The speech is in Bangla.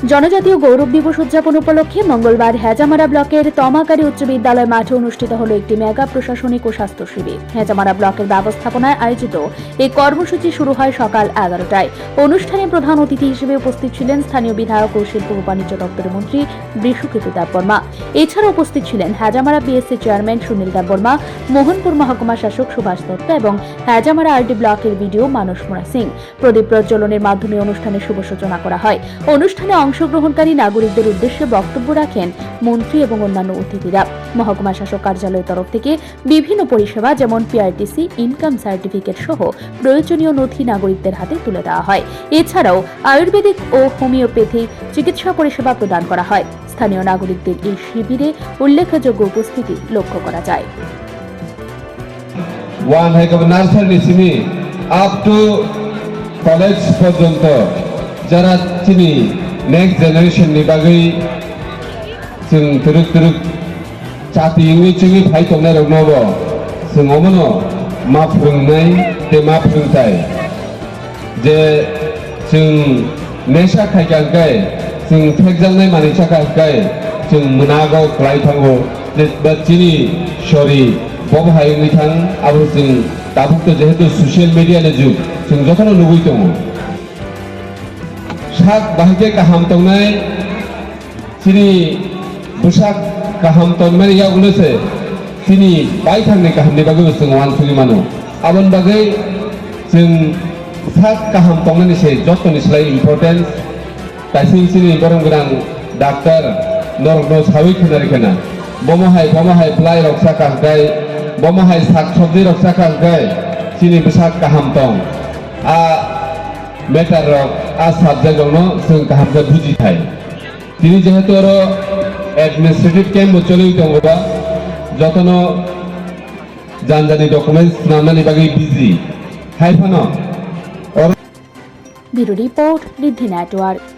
জনজাতীয় গৌরব দিবস উদযাপন উপলক্ষে মঙ্গলবার হেজামারা ব্লকের তমাকারী উচ্চ বিদ্যালয় মাঠে অনুষ্ঠিত হল একটি মেগা প্রশাসনিক ও স্বাস্থ্য শিবির। হেজামারা ব্লকের ব্যবস্থাপনায় আয়োজিত এই কর্মসূচি শুরু হয় সকাল 11টায়। অনুষ্ঠানে প্রধান অতিথি হিসেবে উপস্থিত ছিলেন স্থানীয় বিধায়ক ও শিল্প ও বাণিজ্য দপ্তরের মন্ত্রী বৃষকেতু দেববর্মা। এছাড়া উপস্থিত ছিলেন হেজামারা বিএসসি চেয়ারম্যান সুনীল দেববর্মা, মোহনপুর মহকুমা শাসক সুভাষ দত্ত এবং হেজামারা আরডি ব্লকের বিডিও মানস মোরা সিং। প্রদীপ প্রজ্বলনের মাধ্যমে অনুষ্ঠানের শুভ সূচনা করা হয়। অনুষ্ঠানে অংশগ্রহণকারী নাগরিকদের উদ্দেশ্যে বক্তব্য রাখেন মন্ত্রী এবং অন্যান্য অতিথিরা। মহকুমা শাসক কার্যালয়ের তরফ থেকে বিভিন্ন পরিষেবা যেমন পিআরটিসি, ইনকাম সার্টিফিকেট সহ প্রয়োজনীয় নথি নাগরিকদের হাতে তুলে দেওয়া হয়। এছাড়াও আয়ুর্বেদিক ও হোমিওপ্যাথি চিকিৎসা পরিষেবা প্রদান করা হয়। স্থানীয় নাগরিকদের এই শিবিরে উল্লেখযোগ্য উপস্থিতি লক্ষ্য করা যায়। আপ টু কলেজ পর্যন্ত যারা চিনি নেক্সট জেনারেशननि बागै जों तुरुक चाति इंगि चिंगि फाइ तंनाय रंनोबो जों अमनो मा फोरोंनाय बे मा फोरोंथाय जे जों नेसा खायगाय जों फेकजानाय मानि थाखाय जों मोनागौ क्लाइथांगौ जे बाचिनि सरि बबहाय निथां आबो जों दाबुक जेहेतु सोशल मिडियानि जुग जों जखनो नुबै दङ साक बाहागे गाहाम तंनाय सिनि बुसाक गाहाम तंनाय यावलसे सिनि बाय थांनाय गाहामनि बागै जों वानसुनि मानो आबन बागै जों साक गाहाम तंनायनि से जतनि स्लाय इम्पोर्टेन्स दासिम सिनि बरंगरां डाक्टर नरनो सावै खोनारिखना बमहाय प्लाय रक्षा कागदाय बमहाय साक सब्जी रक्षा कागदाय सिनि बुसाक गाहाम तंग आ मेटार आ साबजेक्ट दंनो जों गाहामजों बुजिथाय दिनै जेहेतु आरो एडमिनिस्ट्रेटिव कैम्प चलै दङबा जतनो जानजानि डकुमेन्ट्स नामनानि बागै बिजि हायफानो ব্যুরো রিপোর্ট রিদ্ধি নেটওয়ার্ক।